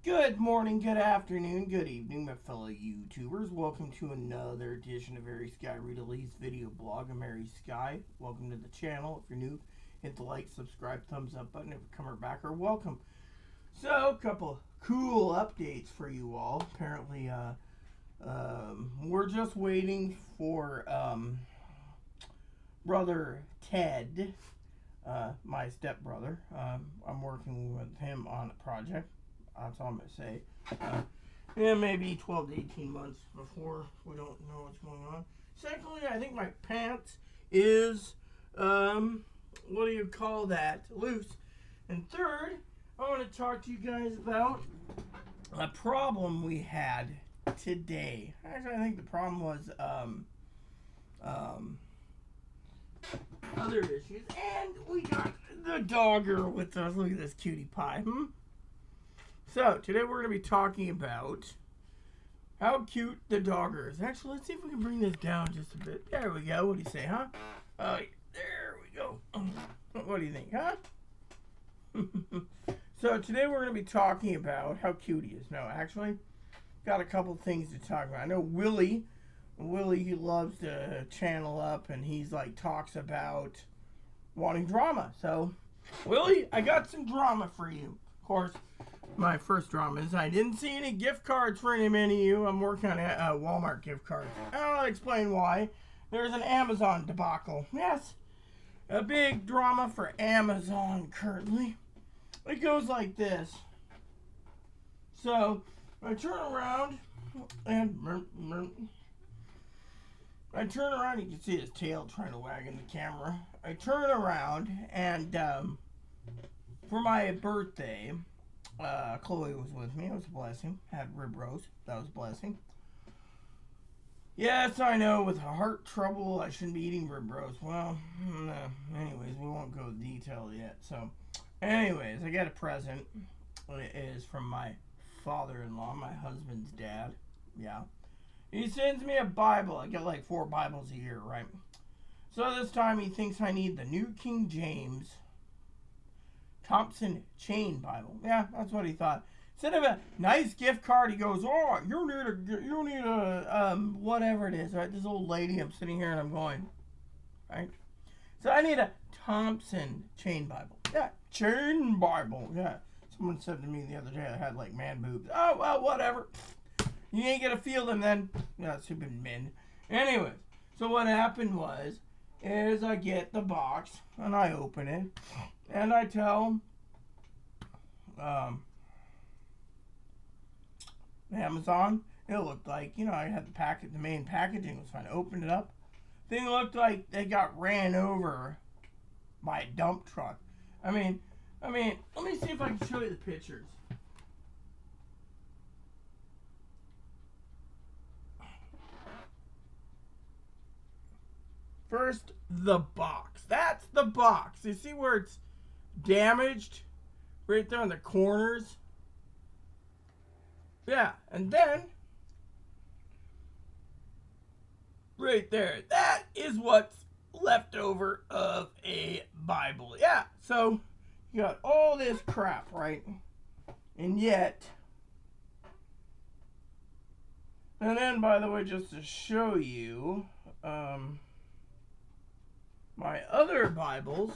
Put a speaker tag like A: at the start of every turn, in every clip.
A: Good morning, good afternoon, good evening, my fellow YouTubers. Welcome to another edition of Mary Sky Read-A-Lee's video blog. I'm Mary Sky. Welcome to the channel. If you're new, hit the like, subscribe, thumbs up button. If you're coming back, or welcome. So, a couple cool updates for you all. Apparently, we're just waiting for brother Ted, my stepbrother. I'm working with him on a project. That's all I'm going to say. Yeah, maybe 12 to 18 months before we don't know what's going on. Secondly, I think my pants is, what do you call that? Loose. And third, I want to talk to you guys about a problem we had today. Actually, I think the problem was, other issues. And we got the dogger with us. Look at this cutie pie. So, today we're going to be talking about how cute the dogger is. Actually, let's see if we can bring this down just a bit. There we go. What do you say, huh? There we go. What do you think, huh? So, today we're going to be talking about how cute he is. No, actually, got a couple things to talk about. I know Willie, he loves to channel up, and he's like, talks about wanting drama. So, Willie, I got some drama for you. Of course, my first drama is I didn't see any gift cards for any of you. I'm working on Walmart gift cards. I'll explain why. There's an Amazon debacle. Yes, a big drama for Amazon currently. It goes like this. So, I turn around and you can see his tail trying to wag in the camera. I turn around and for my birthday, Chloe was with me. It was a blessing. Had rib roast. That was a blessing. Yes, I know. With heart trouble, I shouldn't be eating rib roast. Well, anyways, we won't go detail yet. So, anyways, I got a present. It is from my father-in-law, my husband's dad. Yeah. He sends me a Bible. I get like 4 Bibles a year, right? So this time he thinks I need the New King James Thompson Chain Bible. Yeah, that's what he thought. Instead of a nice gift card, he goes, "Oh, you need a whatever it is, right?" This old lady, I'm sitting here and I'm going, right? So I need a Thompson Chain Bible. Yeah, Chain Bible. Yeah. Someone said to me the other day I had like man boobs. Oh, well, whatever. You ain't gonna feel them then. Yeah, stupid men. Anyways, so what happened is I get the box and I open it. And I tell Amazon, it looked like, I had the main packaging was fine. I opened it up. Thing looked like they got ran over by a dump truck. I mean, let me see if I can show you the pictures. First, the box. That's the box. You see where it's damaged right there in the corners? Yeah, and then right there, that is what's left over of a Bible. Yeah, so you got all this crap, right? And yet, and then, by the way, just to show you my other Bibles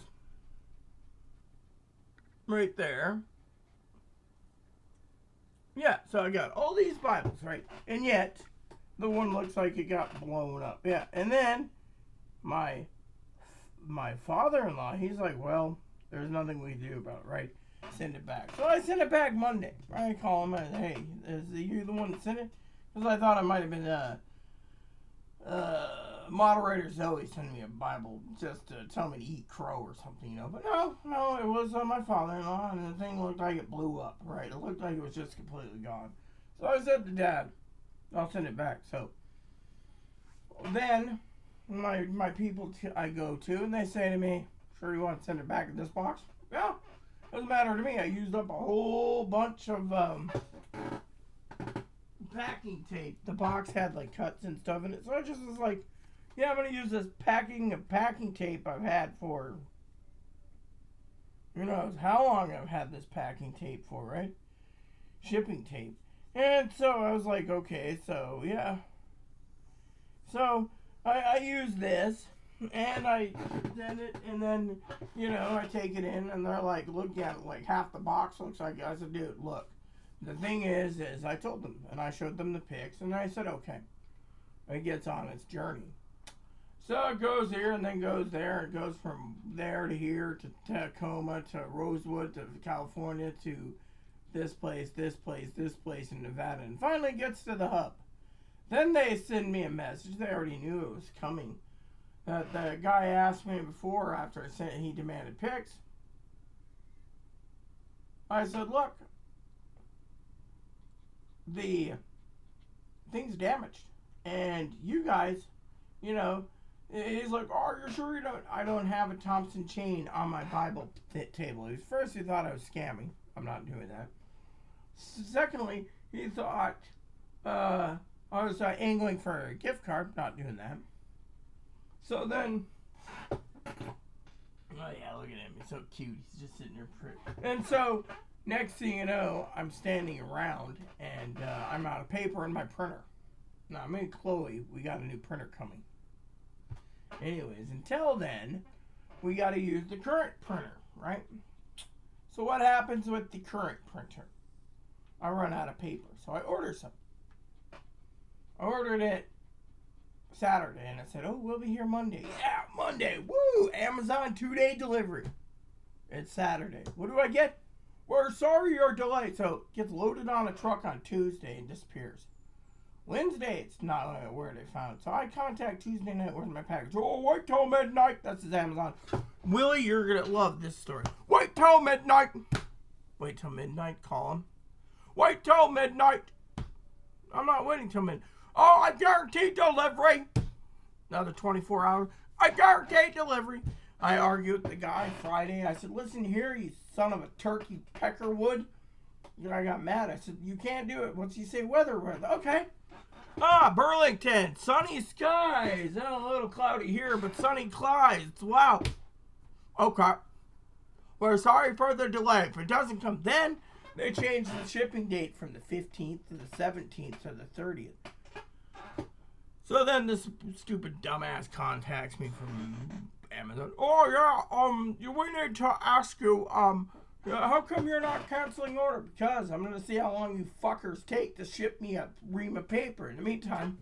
A: right there. Yeah, so I got all these Bibles, right? And yet, the one looks like it got blown up. Yeah, and then my father-in-law, he's like, well, there's nothing we can do about it, right? Send it back. So I sent it back Monday. I call him and I say, hey, is you the one that sent it? Because I thought it might have been moderator Zoe sending me a Bible just to tell me to eat crow or something, But no, it was my father-in-law, and the thing looked like it blew up, right? It looked like it was just completely gone. So I said to Dad, I'll send it back. So then my people I go to, and they say to me, sure you want to send it back in this box? Yeah, doesn't matter to me. I used up a whole bunch of packing tape. The box had like cuts and stuff in it, so I just was like, yeah, I'm gonna use this packing tape I've had for, who knows how long I've had this packing tape for, right? shipping tape. And so I was like, okay, so yeah. So I use this, and I send it, and then, I take it in, and they're like, looking at it like half the box looks like it. I said, dude, look. The thing is I told them, and I showed them the pics, and I said, okay. It gets on its journey. So it goes here and then goes there. It goes from there to here to Tacoma to Rosewood to California to this place in Nevada, and finally gets to the hub. Then they send me a message. They already knew it was coming. That the guy asked me before, after I sent, he demanded pics. I said, look, the thing's damaged, and you guys, he's like, oh, you're sure you don't? I don't have a Thompson chain on my Bible table. First, he thought I was scamming. I'm not doing that. Secondly, he thought I was angling for a gift card. Not doing that. So then, oh yeah, look at him. He's so cute. He's just sitting there pretty. And so, next thing you know, I'm standing around, and I'm out of paper in my printer. Now, me and Chloe, we got a new printer coming. Anyways, until then, we got to use the current printer, right? So what happens with the current printer? I run out of paper, so I order some. I ordered it Saturday, and I said, oh, we'll be here Monday. Yeah, Monday. Woo! Amazon 2-day delivery. It's Saturday. What do I get? We're sorry you're delayed. So it gets loaded on a truck on Tuesday and disappears. Wednesday, it's not where they found it. So I contact Tuesday night, where's my package? Oh, wait till midnight. That's his Amazon. Willie, you're going to love this story. Wait till midnight. Wait till midnight, call him. Wait till midnight. I'm not waiting till midnight. Oh, I guarantee delivery. Another 24 hours. I guarantee delivery. I argued with the guy Friday. I said, listen here, you son of a turkey peckerwood. I got mad. I said, you can't do it. What's he say? Weather. Okay. Burlington. Sunny skies. A little cloudy here, but sunny skies. Wow. Okay. We're sorry for the delay. If it doesn't come then, they changed the shipping date from the 15th to the 17th to the 30th. So then this stupid dumbass contacts me from Amazon. Oh yeah, we need to ask you, how come you're not canceling order? Because I'm gonna see how long you fuckers take to ship me a ream of paper. In the meantime,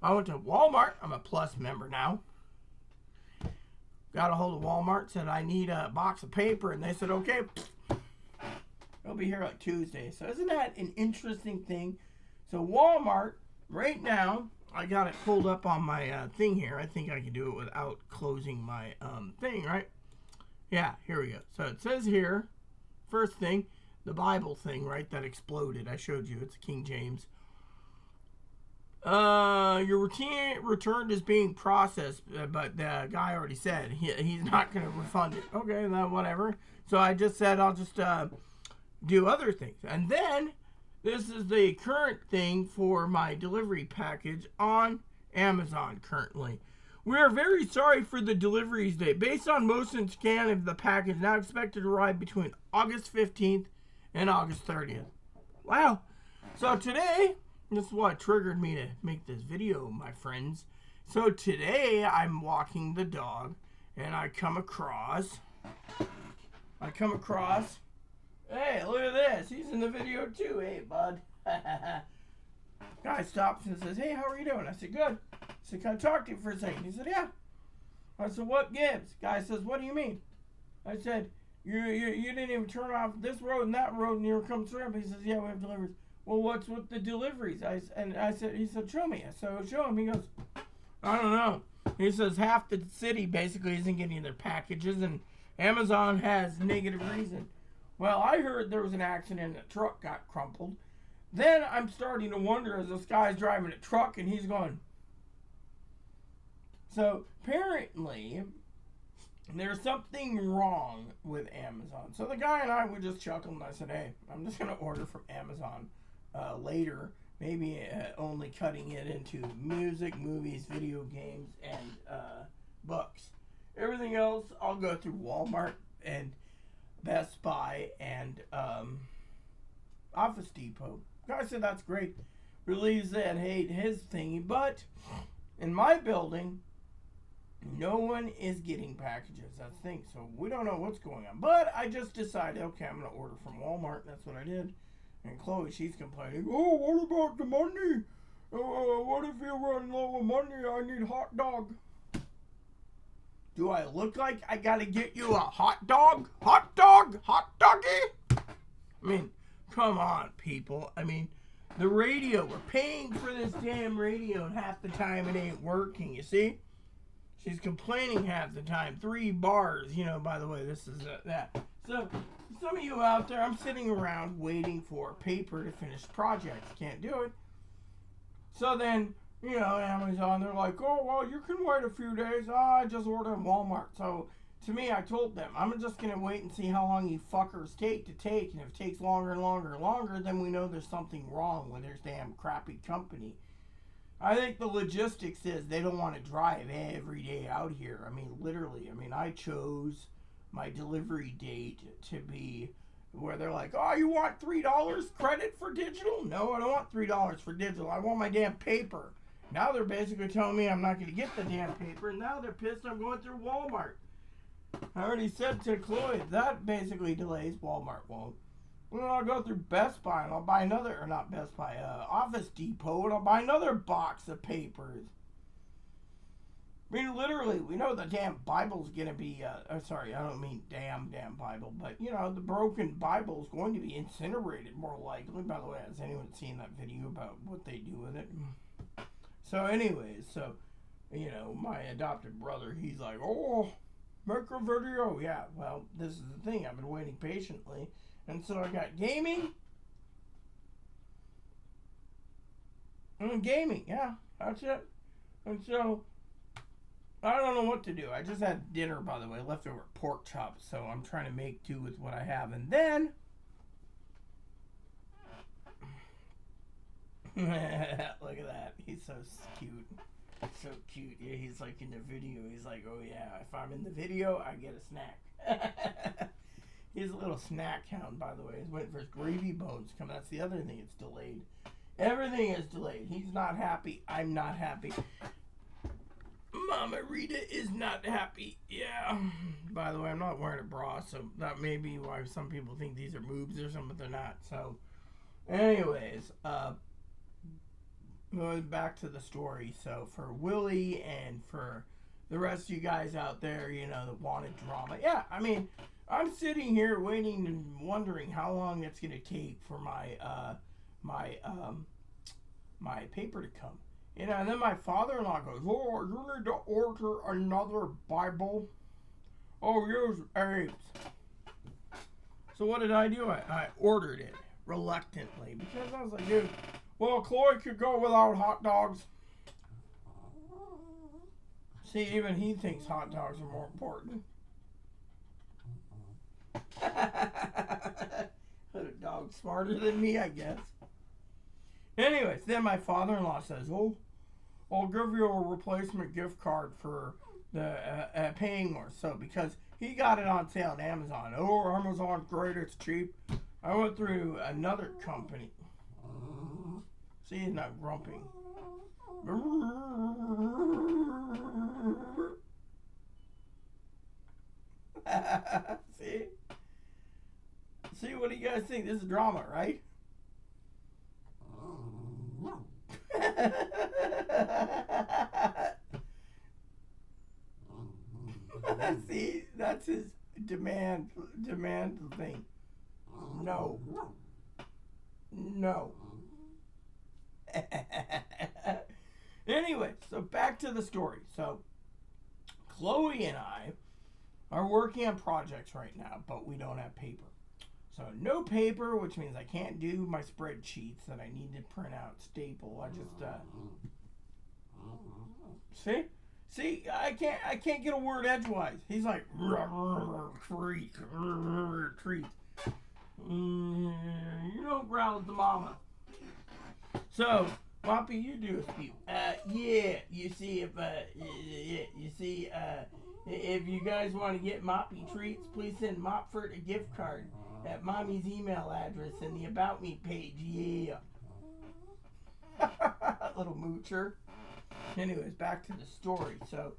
A: I went to Walmart. I'm a Plus member now. Got a hold of Walmart, said I need a box of paper, and they said okay. It'll be here like Tuesday. So isn't that an interesting thing? So Walmart right now. I got it pulled up on my thing here. I think I can do it without closing my thing, right? Yeah, here we go. So it says here, first thing, the Bible thing, right, that exploded. I showed you. It's King James. Your routine returned is being processed, but the guy already said he's not going to refund it. Okay, then whatever. So I just said I'll just do other things. And then this is the current thing for my delivery package on Amazon currently. We are very sorry for the deliveries date. Based on Motion scan of the package, now expected to arrive between August 15th and August 30th. Wow. So today, this is what triggered me to make this video, my friends. So today, I'm walking the dog, and I come across, hey, look at this. He's in the video too. Hey, bud. Guy stops and says, hey, how are you doing? I said, good. I said, can I talk to you for a second? He said, yeah. I said, what gives? Guy says, what do you mean? I said, you didn't even turn off this road and that road and here comes through. He says, yeah, we have deliveries. Well, what's with the deliveries? He said, show me. So show him. He goes, I don't know. He says half the city basically isn't getting their packages, and Amazon has negative reason. Well, I heard there was an accident and a truck got crumpled. Then I'm starting to wonder as this guy's driving a truck and he's going. So apparently there's something wrong with Amazon. So the guy and I were just chuckling. I said, hey, I'm just going to order from Amazon later. Maybe only cutting it into music, movies, video games, and books. Everything else, I'll go through Walmart and Best Buy and Office Depot. Guy said that's great. Relieves that hate his thingy, but in my building, no one is getting packages. That's the thing. So we don't know what's going on. But I just decided, okay, I'm going to order from Walmart. That's what I did. And Chloe, she's complaining, oh, what about the money? What if you run low of money? I need hot dog. Do I look like I got to get you a hot dog? Hot dog? Hot doggy? I mean, come on, people. I mean, the radio, we're paying for this damn radio, and half the time it ain't working, you see? She's complaining half the time. 3 bars, by the way, this is that. So, some of you out there, I'm sitting around waiting for paper to finish projects. Can't do it. So then, Amazon, they're like, oh, well, you can wait a few days. I just ordered at Walmart. So, to me, I told them, I'm just going to wait and see how long you fuckers take. And if it takes longer and longer and longer, then we know there's something wrong with this damn crappy company. I think the logistics is they don't want to drive every day out here. I mean, literally. I mean, I chose my delivery date to be where they're like, oh, you want $3 credit for digital? No, I don't want $3 for digital. I want my damn paper. Now they're basically telling me I'm not going to get the damn paper. And now they're pissed I'm going through Walmart. I already said to Chloe, that basically delays. Walmart won't. Well, I'll go through Best Buy and I'll buy another, or not Best Buy, Office Depot, and I'll buy another box of papers. I mean, literally, we know the damn Bible's going to be, sorry, I don't mean damn Bible, but, the broken Bible is going to be incinerated, more likely. By the way, has anyone seen that video about what they do with it? So, anyways, my adopted brother, he's like, oh, make a video. Yeah, well, this is the thing. I've been waiting patiently. And so I got gaming. And gaming, yeah, that's it. And so, I don't know what to do. I just had dinner, by the way, leftover pork chops. So I'm trying to make do with what I have. And then, look at that. He's so cute. So cute. Yeah, he's like in the video. He's like, oh yeah, if I'm in the video, I get a snack. He's a little snack hound, by the way. He's waiting for his gravy bones to come. That's the other thing. It's delayed. Everything is delayed. He's not happy. I'm not happy. Mama Rita is not happy. Yeah. By the way, I'm not wearing a bra, so that may be why some people think these are boobs or something, but they're not. So, anyways, going back to the story. So, for Willie and for the rest of you guys out there, that wanted drama. Yeah, I mean, I'm sitting here waiting and wondering how long it's going to take for my my paper to come. And then my father-in-law goes, oh, you need to order another Bible. Oh, use apes. So what did I do? I ordered it reluctantly because I was like, dude, well, Chloe could go without hot dogs. See, even he thinks hot dogs are more important. A dog smarter than me, I guess. Anyways, then my father-in-law says, oh, I'll give you a replacement gift card for the paying more. So, because he got it on sale on Amazon. Oh, Amazon's great, it's cheap. I went through another company. See, he's not grumping. See? See, what do you guys think? This is drama, right? See, that's his demand thing. No. Anyway, so back to the story. So, Chloe and I are working on projects right now, but we don't have paper. So no paper, which means I can't do my spreadsheets that I need to print out, staple. I just see, I can't get a word edgewise. He's like treat. You don't growl at the mama. So, Poppy, you do a few. yeah, you see, if you guys want to get Moppy treats, please send Mopford a gift card at Mommy's email address in the About Me page. Yeah. Little moocher. Anyways, back to the story. So,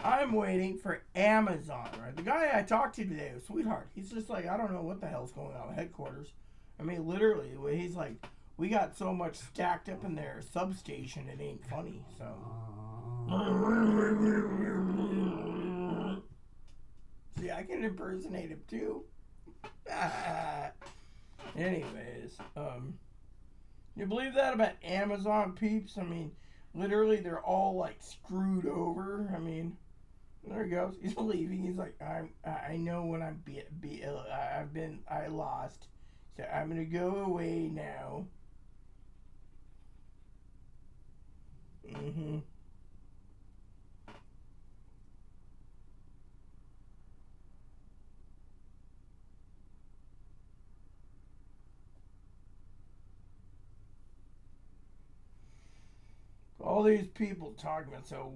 A: I'm waiting for Amazon, right? The guy I talked to today, sweetheart, he's just like, I don't know what the hell's going on with headquarters. I mean, literally, he's like, we got so much stacked up in their substation, it ain't funny, so. See, I can impersonate him too. Anyways, you believe that about Amazon peeps? I mean, literally, they're all like screwed over. I mean, there he goes. He's leaving. He's like, I know when I'm I lost, so I'm gonna go away now. All these people talking about, so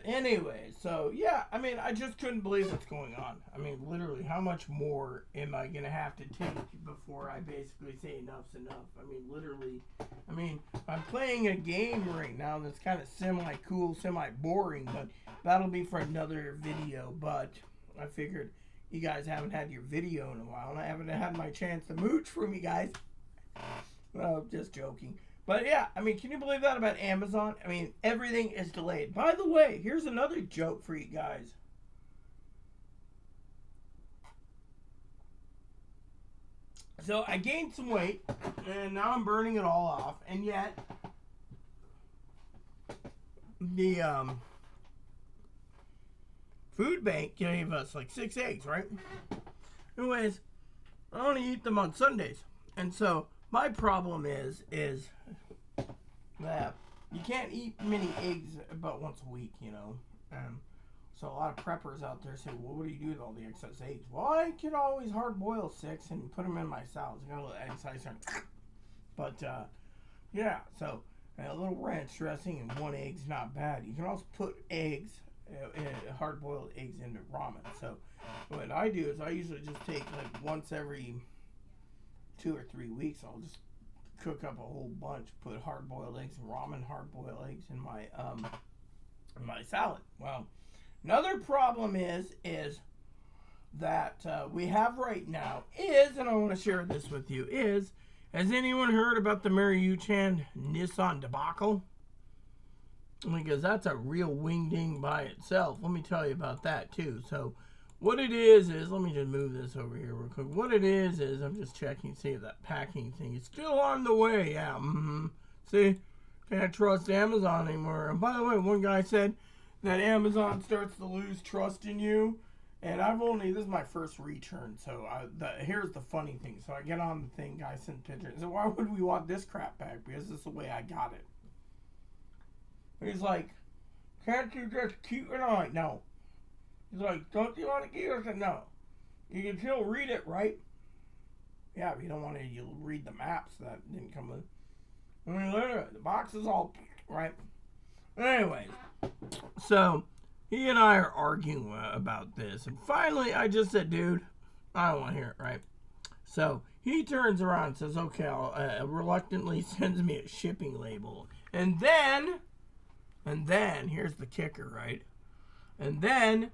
A: anyway, so yeah, I mean, I just couldn't believe what's going on. I mean, literally, how much more am I gonna have to take before I basically say enough's enough? I mean, literally, I mean, I'm playing a game right now that's kind of semi-cool, semi-boring, but that'll be for another video. But I figured you guys haven't had your video in a while, and I haven't had my chance to mooch from you guys. Well, just joking. But yeah, I mean, can you believe that about Amazon? I mean, everything is delayed. By the way, here's another joke for you guys. So I gained some weight, and now I'm burning it all off, and yet the food bank gave us like 6 eggs, right? Anyways, I only eat them on Sundays, and so my problem is that you can't eat many eggs about once a week, you know. So a lot of preppers out there say, well, what do you do with all the excess eggs? Well, I can always hard boil 6 and put them in my salads. I got a little egg slicer. But, yeah, so a little ranch dressing and 1 egg's not bad. You can also put eggs, hard boiled eggs into ramen. So what I do is I usually just take like once every 2 or 3 weeks, I'll just cook up a whole bunch, put hard-boiled eggs and ramen hard-boiled eggs in my salad. Well, another problem is that we have right now and I want to share this with you, has anyone heard about the Mary Yu Chan Nissan debacle? Because that's a real wing-ding by itself. Let me tell you about that, too. So, what it is, let me just move this over here real quick. What it is I'm just checking, see if that packing thing is still on the way. Yeah, See, can't trust Amazon anymore. And by the way, one guy said that Amazon starts to lose trust in you. And this is my first return. So here's the funny thing. So I get on the thing, guy sent pictures. So why would we want this crap back? Because this is the way I got it. He's like, can't you just keep it on? No. He's like, don't you want to keep it? I said, no. You can still read it, right? Yeah, if you don't want to, you'll read the maps that didn't come with. I mean, literally, the box is all, right? Anyways, so he and I are arguing about this. And finally, I just said, dude, I don't want to hear it, right? So he turns around and says, okay, reluctantly sends me a shipping label. And then, here's the kicker, right? And then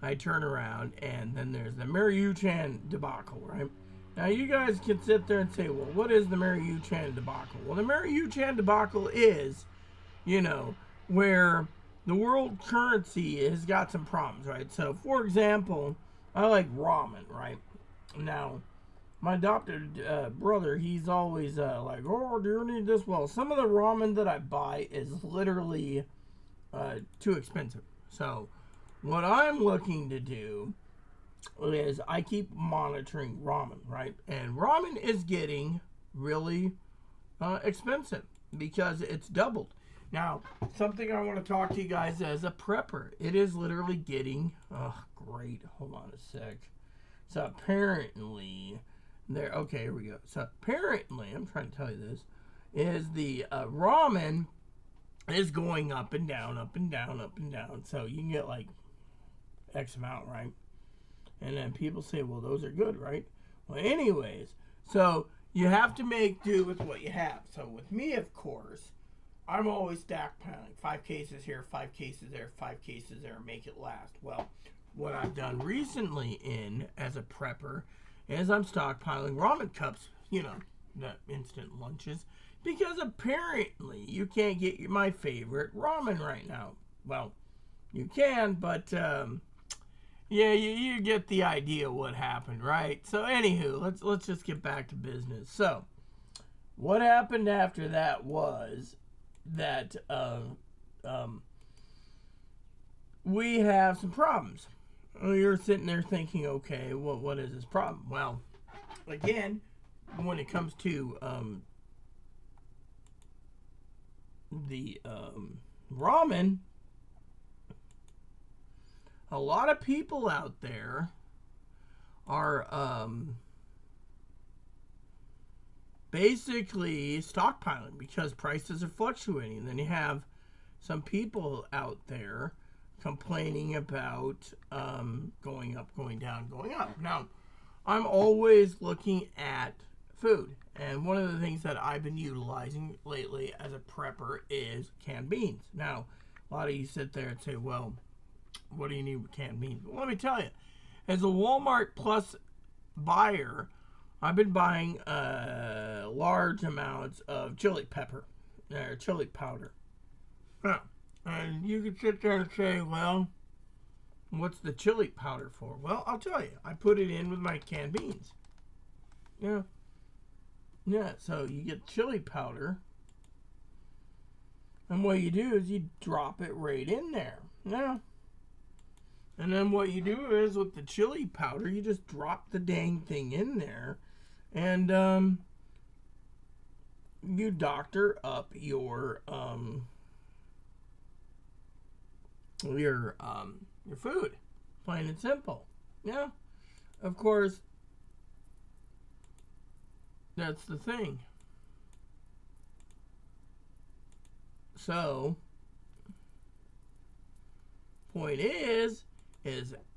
A: I turn around, and then there's the Mary Yu Chan debacle, right? Now, you guys can sit there and say, well, what is the Mary Yu Chan debacle? Well, the Mary Yu Chan debacle is, where the world currency has got some problems, right? So, for example, I like ramen, right? Now, my adopted brother, he's always like, oh, do you need this? Well, some of the ramen that I buy is literally too expensive. So, what I'm looking to do is I keep monitoring ramen, right? And ramen is getting really expensive because it's doubled. Now, something I want to talk to you guys as a prepper. It is literally getting, oh, great. Hold on a sec. So apparently There. Okay, here we go. So apparently, I'm trying to tell you this, is the ramen is going up and down, up and down, up and down. So you can get like X amount, right? And then people say, well, those are good, right? Well, anyways, so you have to make do with what you have. So with me, of course, I'm always stockpiling. 5 cases here, 5 cases there, 5 cases there, make it last. Well, what I've done recently as a prepper is I'm stockpiling ramen cups, the instant lunches, because apparently you can't get my favorite ramen right now. Well, you can, but yeah, you get the idea what happened, right? So anywho, let's just get back to business. So what happened after that was that we have some problems. You're sitting there thinking, okay, what is this problem? Well, again, when it comes to the ramen, a lot of people out there are basically stockpiling because prices are fluctuating. Then you have some people out there complaining about going up, going down, going up. Now, I'm always looking at food. And one of the things that I've been utilizing lately as a prepper is canned beans. Now, a lot of you sit there and say, well, what do you need with canned beans? Well, let me tell you, as a Walmart Plus buyer, I've been buying large amounts of chili pepper, or chili powder. Huh. And you could sit there and say, well, what's the chili powder for? Well, I'll tell you. I put it in with my canned beans. Yeah. Yeah, so you get chili powder. And what you do is you drop it right in there. Yeah. And then what you do is with the chili powder, you just drop the dang thing in there. And you doctor up your food, plain and simple. Yeah, of course, that's the thing. So, point is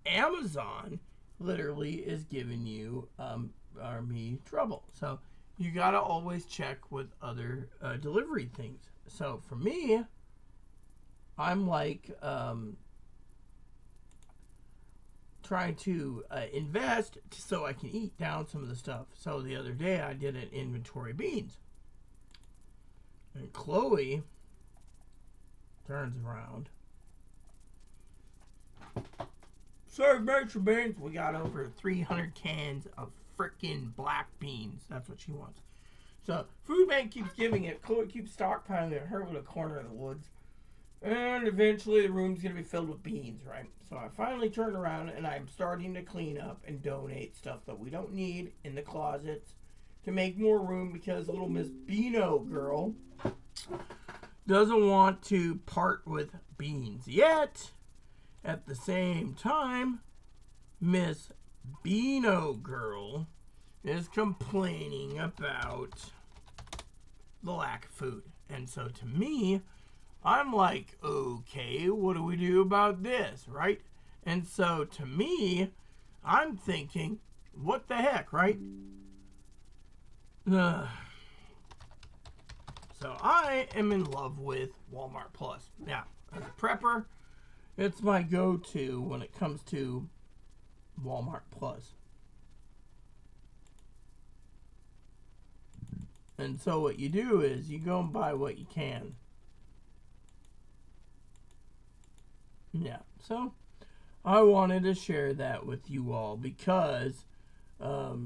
A: Amazon literally is giving you or me trouble. So you gotta always check with other delivery things. So for me, I'm like trying to invest so I can eat down some of the stuff. So the other day I did an inventory beans, and Chloe turns around. Serve extra beans. We got over 300 cans of frickin' black beans. That's what she wants. So food bank keeps giving it. Chloe keeps stockpiling it. Her little corner of the woods. And eventually the room's going to be filled with beans, right? So I finally turned around and I'm starting to clean up and donate stuff that we don't need in the closets to make more room because little Miss Beano girl doesn't want to part with beans yet. At the same time, Miss Beano girl is complaining about the lack of food. And so to me, I'm like, okay, what do we do about this, right? And so to me, I'm thinking, what the heck, right? So I am in love with Walmart Plus. Yeah, as a prepper, it's my go-to when it comes to Walmart Plus. And so what you do is you go and buy what you can. Yeah, so I wanted to share that with you all because a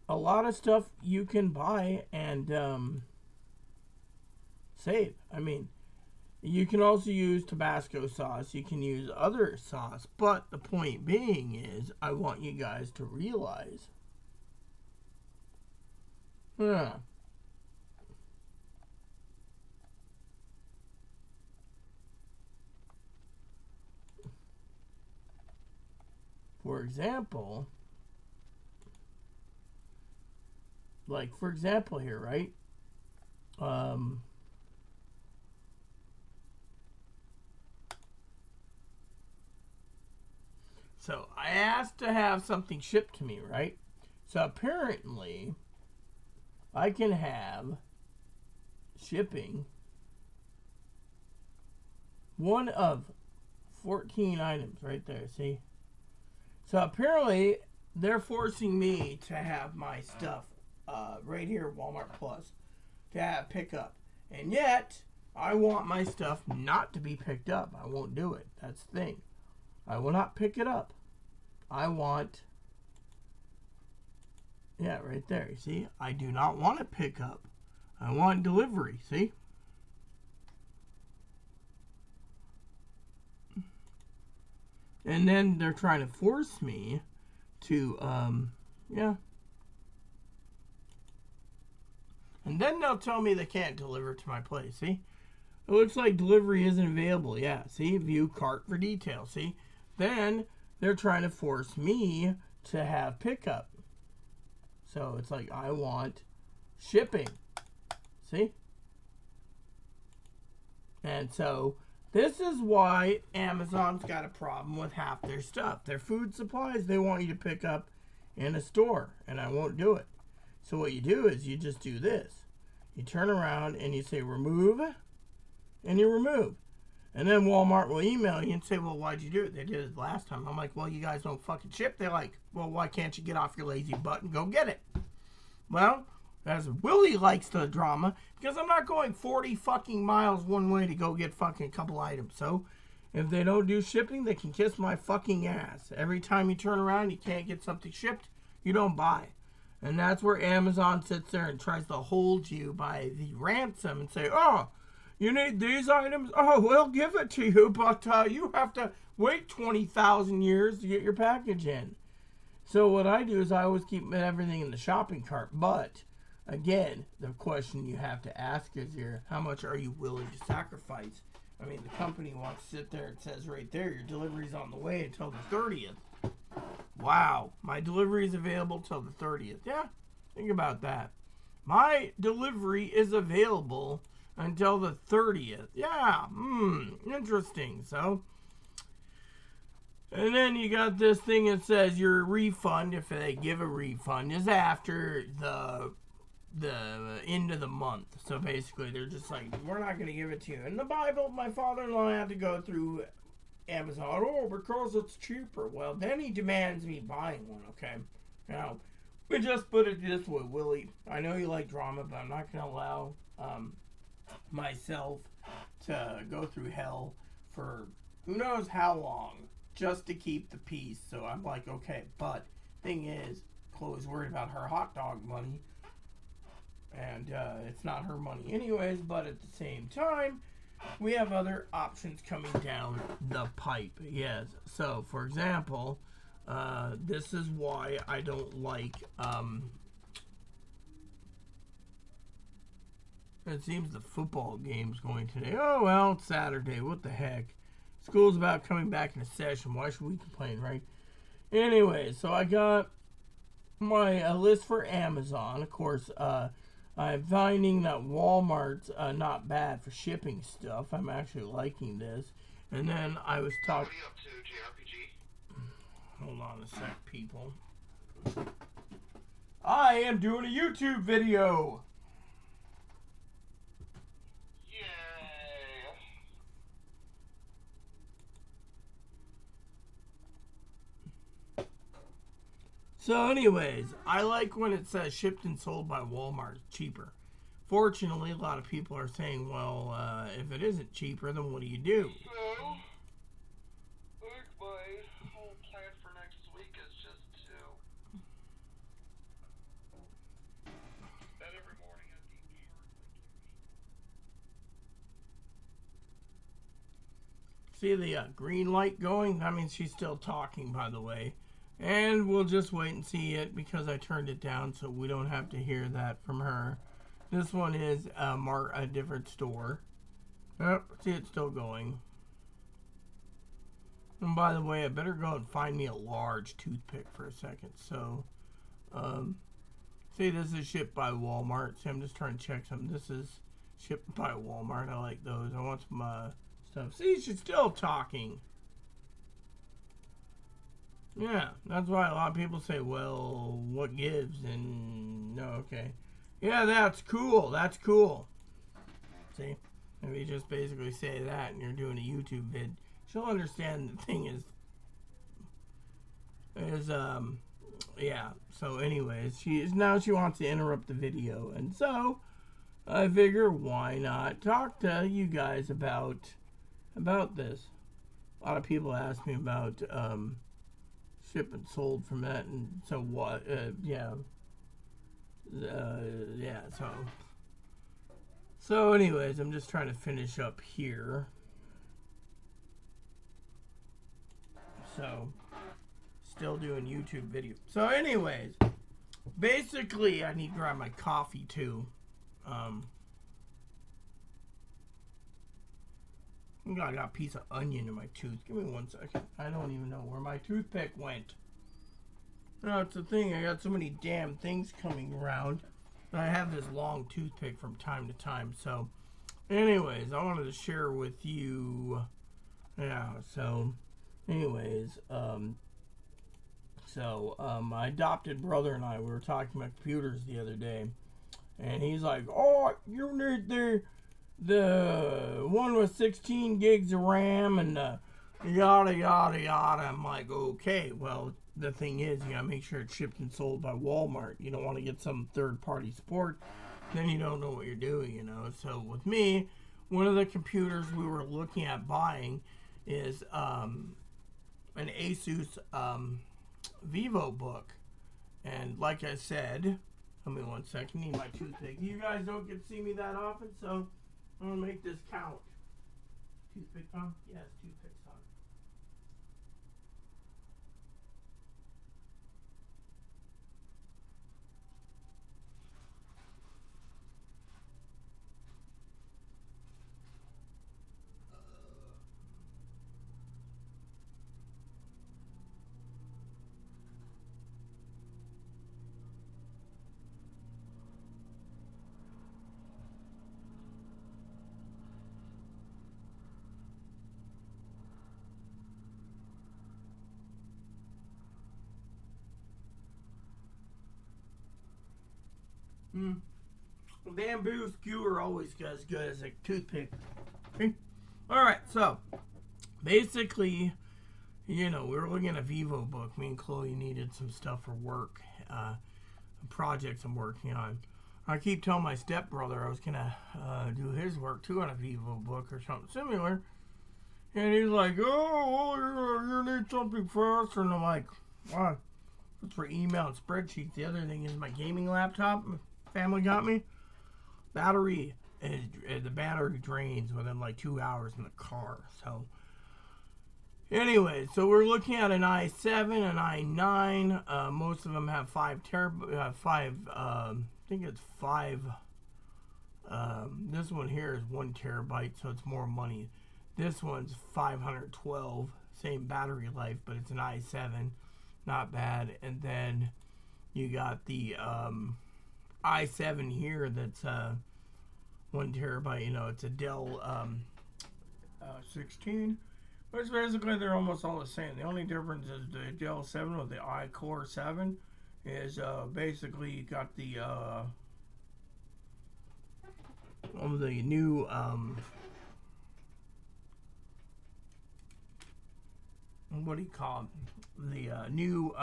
A: lot of stuff you can buy and save. I mean, you can also use Tabasco sauce. You can use other sauce. But the point being is, I want you guys to realize. For example, like for example here, right? So I asked to have something shipped to me, right? So apparently I can have shipping one of 14 items right there, see? So apparently they're forcing me to have my stuff right here, Walmart Plus, to have pickup. And yet, I want my stuff not to be picked up. I won't do it. That's the thing. I will not pick it up. I want, yeah, right there. You see? I do not want to pick up. I want delivery. See? And then they're trying to force me to, yeah. And then they'll tell me they can't deliver to my place. See? It looks like delivery isn't available. Yeah, see? View cart for details. See? Then they're trying to force me to have pickup. So it's like I want shipping. See? And so this is why Amazon's got a problem with half their stuff. Their food supplies they want you to pick up in a store, and I won't do it. So what you do is you just do this. You turn around and you say remove, and you remove. And then Walmart will email you and say, well, why'd you do it? They did it last time. I'm like, well, you guys don't fucking ship. They're like, well, why can't you get off your lazy butt and go get it? Well, as Willie likes the drama, because I'm not going 40 fucking miles one way to go get fucking a couple items. So if they don't do shipping, they can kiss my fucking ass. Every time you turn around, you can't get something shipped, you don't buy. And that's where Amazon sits there and tries to hold you by the ransom and say, oh, you need these items? Oh, we'll give it to you, but you have to wait 20,000 years to get your package in. So what I do is I always keep everything in the shopping cart. But, again, the question you have to ask is here, how much are you willing to sacrifice? I mean, the company wants to sit there and says right there, your delivery's on the way until the 30th. Wow, my delivery is available till the 30th. Yeah, think about that. My delivery is available until the 30th. Yeah, interesting. So, and then you got this thing that says your refund, if they give a refund, is after the end of the month. So basically, they're just like, we're not going to give it to you. In the Bible, my father-in-law had to go through Amazon, oh, because it's cheaper. Well, then he demands me buying one, okay? Now, we just put it this way, Willie. I know you like drama, but I'm not going to allow myself to go through hell for who knows how long just to keep the peace. So I'm like, okay, but thing is, Chloe's worried about her hot dog money, and it's not her money anyways, but at the same time, we have other options coming down the pipe. Yes. So, for example, this is why I don't like, it seems the football game's going today. Oh, well, it's Saturday. What the heck? School's about coming back into session. Why should we complain, right? Anyway, so I got my list for Amazon. Of course, I'm finding that Walmart's not bad for shipping stuff. I'm actually liking this. And then I was talking... What are you up to, JRPG? Hold on a sec, people. I am doing a YouTube video. Yay. So anyways, I like when it says shipped and sold by Walmart, cheaper. Fortunately, a lot of people are saying, well, if it isn't cheaper, then what do you do? So, I think my whole plan for next week is just to... that every morning I eat short. See the green light going? That means she's still talking, by the way. And we'll just wait and see it because I turned it down so we don't have to hear that from her. This one is a different store. Oh, see, it's still going. And by the way, I better go and find me a large toothpick for a second. So, See, this is shipped by Walmart. See, I'm just trying to check something. This is shipped by Walmart. I like those. I want some stuff. See, she's still talking. Yeah, that's why a lot of people say, well, what gives? And, no, okay. Yeah, that's cool. That's cool. See? If you just basically say that and you're doing a YouTube vid, she'll understand the thing is, yeah. So anyways, she wants to interrupt the video. And so, I figure, why not talk to you guys about this? A lot of people ask me about, ship and sold from that, and so what, yeah, so anyways, I'm just trying to finish up here. So, still doing YouTube video. So anyways, basically, I need to grab my coffee too. I got a piece of onion in my tooth. Give me 1 second. I don't even know where my toothpick went. No, it's the thing. I got so many damn things coming around. I have this long toothpick from time to time. So, anyways, I wanted to share with you. Yeah, so, anyways, my adopted brother and I, we were talking about computers the other day. And he's like, oh, you need the one with 16 gigs of RAM and yada yada yada. I'm like, okay, well, the thing is, you gotta make sure it's shipped and sold by Walmart. You don't want to get some third-party support, then you don't know what you're doing, you know. So with me, one of the computers we were looking at buying is an Asus VivoBook, and like I said, give me 1 second. Need my toothpick. You guys don't get to see me that often, so I'm gonna make this count. Toothpick on? Yes, toothpick's on. Bamboo skewer always as good as a toothpick. Okay. Alright, so basically, you know, we were looking at a VivoBook. Me and Chloe needed some stuff for work, projects I'm working on. I keep telling my stepbrother I was gonna do his work too on a VivoBook or something similar. And he's like, oh, well, you need something faster. And I'm like, wow, it's for email and spreadsheets. The other thing is my gaming laptop. My family got me. Battery, the battery drains within like 2 hours in the car. So, anyway, so we're looking at an i7, an i9. Most of them have 5 I think it's 5. This one here is 1 terabyte, so it's more money. This one's 512, same battery life, but it's an i7, not bad. And then you got the i7 here that's 1 terabyte. You know, it's a Dell 16, which basically they're almost all the same. The only difference is the Dell 7 with the iCore 7 is basically you got the new what do you call it? The new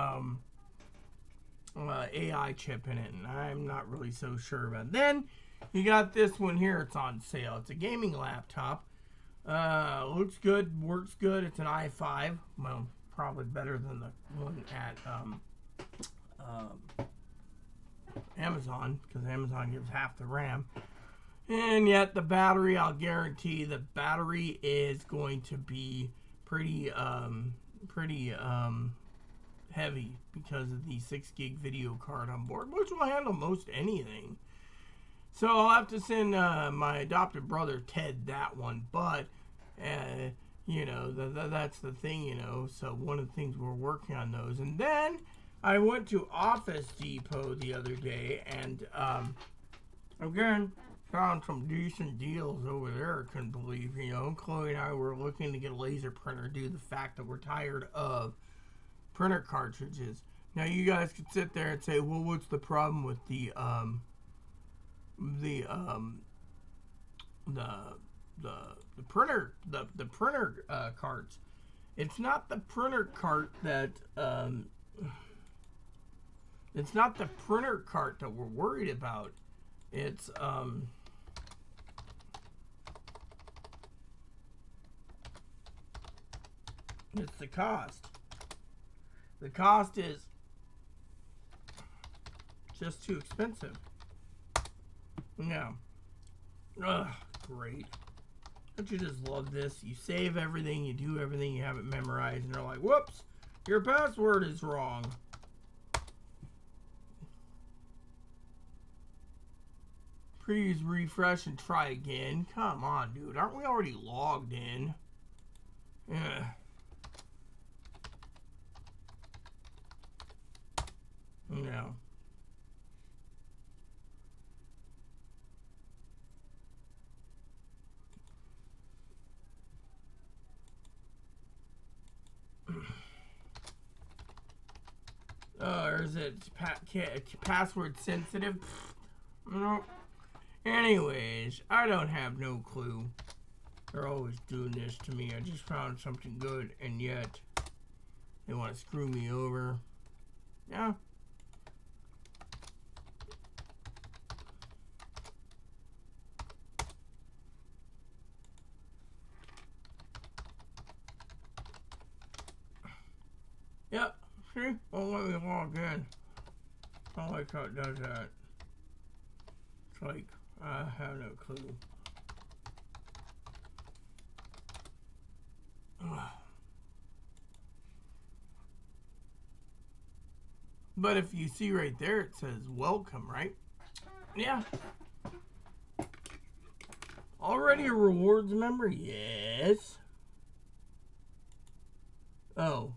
A: AI chip in it, and I'm not really so sure about it. Then you got this one here. It's on sale. It's a gaming laptop. Looks good, works good. It's an i5. Well, probably better than the one at Amazon, because Amazon gives half the RAM. And yet the battery, I'll guarantee the battery is going to be pretty heavy because of the 6 gig video card on board, which will handle most anything. So I'll have to send my adopted brother Ted that one, but you know, that's the thing, you know. So one of the things we're working on those, and then I went to Office Depot the other day, and again, found some decent deals over there. I couldn't believe, Chloe and I were looking to get a laser printer due to the fact that we're tired of printer cartridges. Now, you guys could sit there and say, well, what's the problem with the printer carts? It's not the printer cart that it's not the printer cart that we're worried about. It's the cost. The cost is just too expensive. Yeah. Ugh, great. Don't you just love this? You save everything, you do everything, you have it memorized, and they're like, whoops, your password is wrong. Please refresh and try again. Come on, dude. Aren't we already logged in? Yeah. No. Or is it password sensitive? No. Anyways, I don't have no clue. They're always doing this to me. I just found something good, and yet they want to screw me over. Yeah. Yep. See? Won't let me log in. I don't like how it does that. It's like, I have no clue. But if you see right there, it says welcome, right? Yeah. Already a rewards member? Yes. Oh.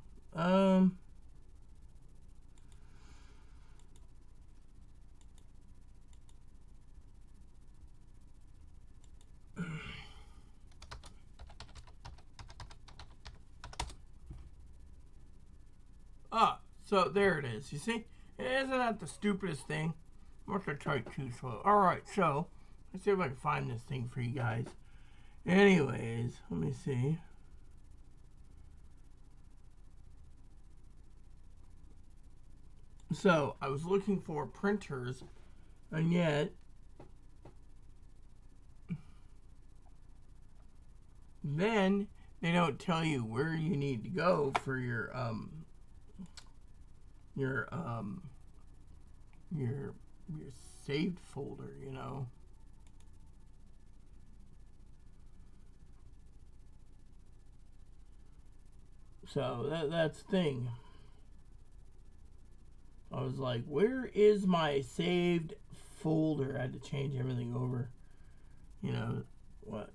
A: So there it is. You see? Isn't that the stupidest thing? I'm not gonna type too slow. Alright, so let's see if I can find this thing for you guys. Anyways, let me see. So I was looking for printers, and yet then they don't tell you where you need to go for your saved folder, So that's the thing. I was like, where is my saved folder? I had to change everything over. What?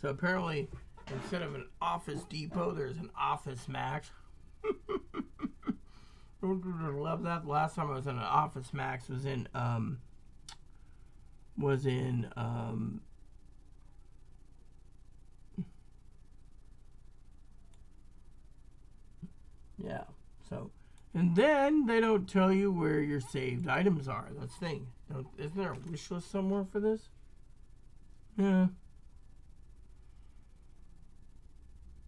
A: So apparently, instead of an Office Depot, there's an Office Max. Love that. Last time I was in an Office Max was in yeah. So, and then they don't tell you where your saved items are. That's the thing. Isn't there a wish list somewhere for this? Yeah.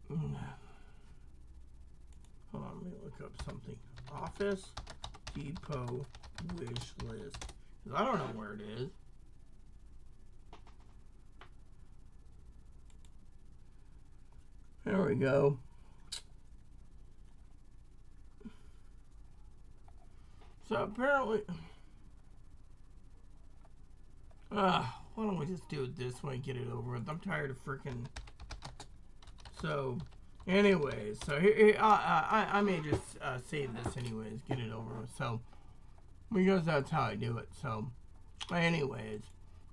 A: Hold on, let me look up something. Office Depot wish list. Because I don't know where it is. There we go. So apparently, why don't we just do it this way and get it over with? I'm tired of freaking. So, anyways, so here I may just save this anyways, get it over with. So, because that's how I do it. So, anyways,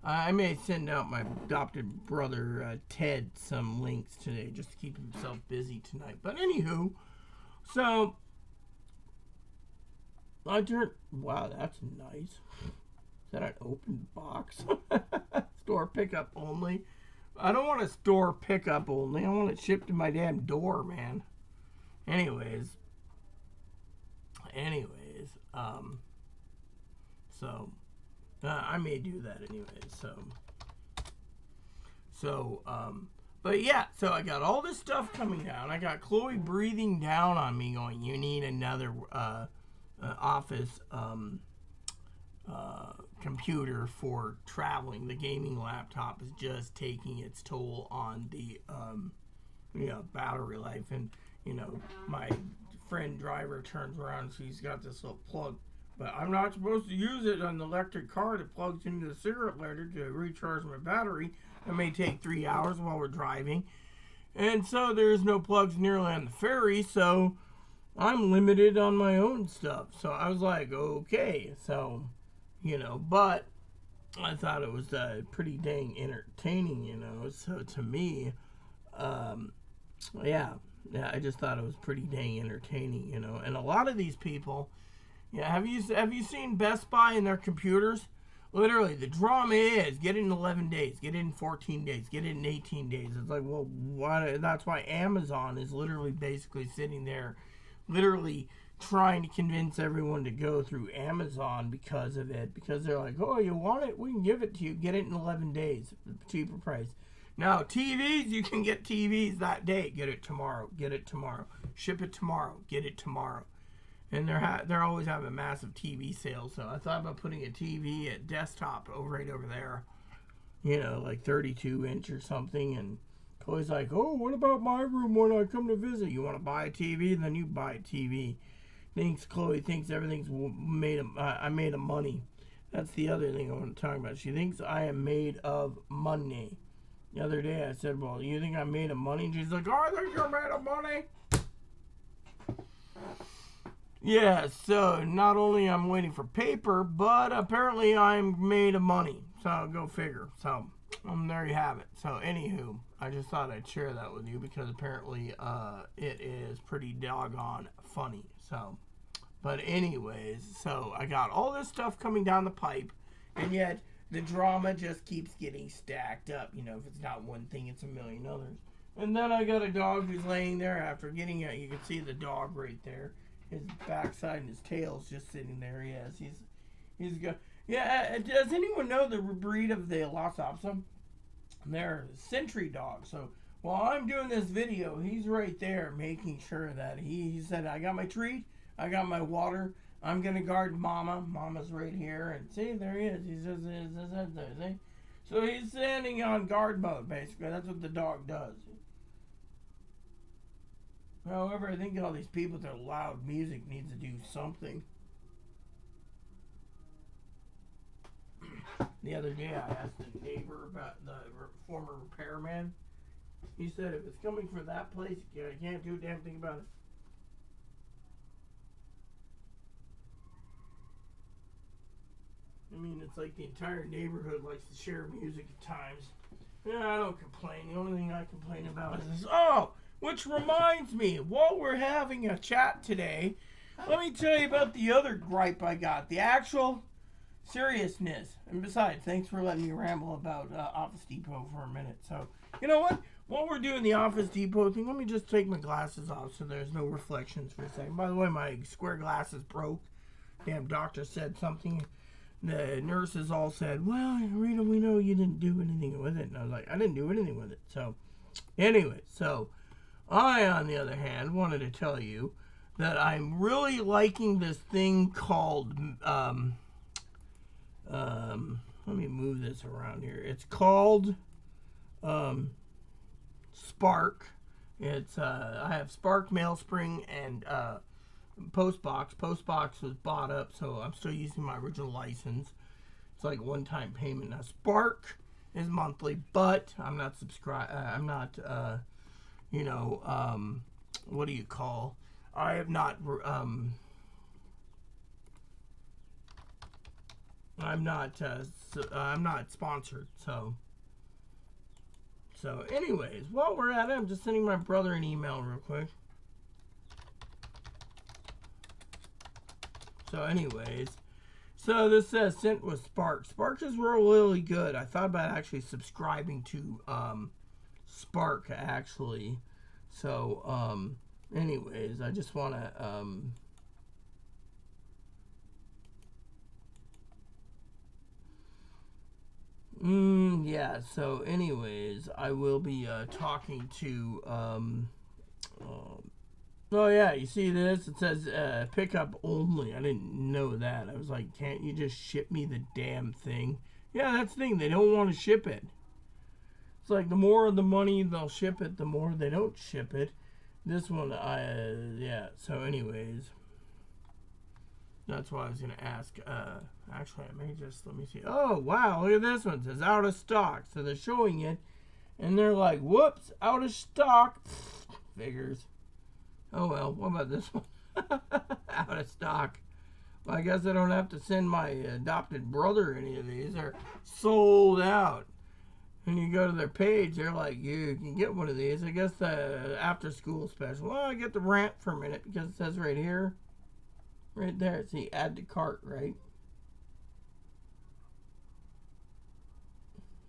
A: I may send out my adopted brother Ted some links today just to keep himself busy tonight. But anywho, so Wow, that's nice. Is that an open box? Store pickup only. I don't want a store pickup only. I want it shipped to my damn door, man. Anyways, so I may do that anyways. But yeah, so I got all this stuff coming down. I got Chloe breathing down on me, going, "You need another office computer for traveling. The gaming laptop is just taking its toll on the battery life." And my friend driver turns around, and she's got this little plug, but I'm not supposed to use it on the electric car that plugs into the cigarette lighter to recharge my battery. It may take 3 hours while we're driving, and so there's no plugs nearly on the ferry, so I'm limited on my own stuff. So I was like, okay, so but I thought it was pretty dang entertaining, so to me, yeah, I just thought it was pretty dang entertaining, and a lot of these people, have you seen Best Buy and their computers? Literally, the drama is get it in 11 days, get it in 14 days, get it in 18 days. It's like, well, why? That's why Amazon is literally basically sitting there, literally trying to convince everyone to go through Amazon because of it. Because they're like, oh, you want it? We can give it to you. Get it in 11 days, cheaper price. Now, TVs, you can get TVs that day. Get it tomorrow. Get it tomorrow. Ship it tomorrow. Get it tomorrow. And they're always having massive TV sales. So I thought about putting a TV at desktop right over there, like 32-inch or something. And Chloe's like, oh, what about my room when I come to visit? You want to buy a TV? Then you buy a TV. Chloe thinks everything's I made of money. That's the other thing I want to talk about. She thinks I am made of money. The other day I said, well, you think I'm made of money? And she's like, oh, I think you're made of money. Yeah, so not only I'm waiting for paper, but apparently I'm made of money. So go figure. So there you have it. So anywho, I just thought I'd share that with you because apparently it is pretty doggone funny. So, but anyways, so I got all this stuff coming down the pipe, and yet the drama just keeps getting stacked up. If it's not one thing, it's a million others. And then I got a dog who's laying there after getting it. You can see the dog right there. His backside and his tail's just sitting there. Yes, he's got. Yeah, does anyone know the breed of the Lhasa Apso? They're sentry dogs. So while I'm doing this video, he's right there making sure that he said, I got my treat, I got my water, I'm gonna guard Mama. Mama's right here, and see, there he is. He's just his head there. See, so he's standing on guard mode. Basically, that's what the dog does. However, I think all these people with their loud music needs to do something. The other day I asked a neighbor about the former repairman. He said if it's coming from that place, you can't do a damn thing about it. I mean, it's like the entire neighborhood likes to share music at times. Yeah, I don't complain. The only thing I complain about is this. Oh! Which reminds me, while we're having a chat today, let me tell you about the other gripe I got. The actual seriousness. And besides, thanks for letting me ramble about Office Depot for a minute. So, you know what? While we're doing the Office Depot thing, let me just take my glasses off so there's no reflections for a second. By the way, my square glasses broke. Damn doctor said something. The nurses all said, well, Rita, we know you didn't do anything with it. And I was like, I didn't do anything with it. So, anyway, I, on the other hand, wanted to tell you that I'm really liking this thing called, let me move this around here. It's called, Spark. It's, I have Spark, MailSpring, and, Postbox. Postbox was bought up, so I'm still using my original license. It's like one-time payment. Now, Spark is monthly, but I'm not what do you call? I have not, I'm not sponsored, so anyways, while we're at it, I'm just sending my brother an email real quick. So anyways, so this says sent with Spark. Spark is really good. I thought about actually subscribing to Spark actually. So anyways, I just want to yeah, so anyways, I will be talking to oh yeah, you see this? It says pickup only. I didn't know that. I was like, can't you just ship me the damn thing? Yeah, that's the thing. They don't want to ship it. It's like the more of the money they'll ship it, the more they don't ship it. This one, yeah. So anyways, that's why I was going to ask. Actually, I may just, let me see. Oh, wow, look at this one. It says out of stock. So they're showing it, and they're like, whoops, out of stock. Figures. Oh, well, what about this one? Out of stock. Well, I guess I don't have to send my adopted brother any of these. They're sold out. And you go to their page, they're like, you can get one of these. I guess the after school special. Well, I get the rant for a minute because it says right here. Right there. See, add to cart, right?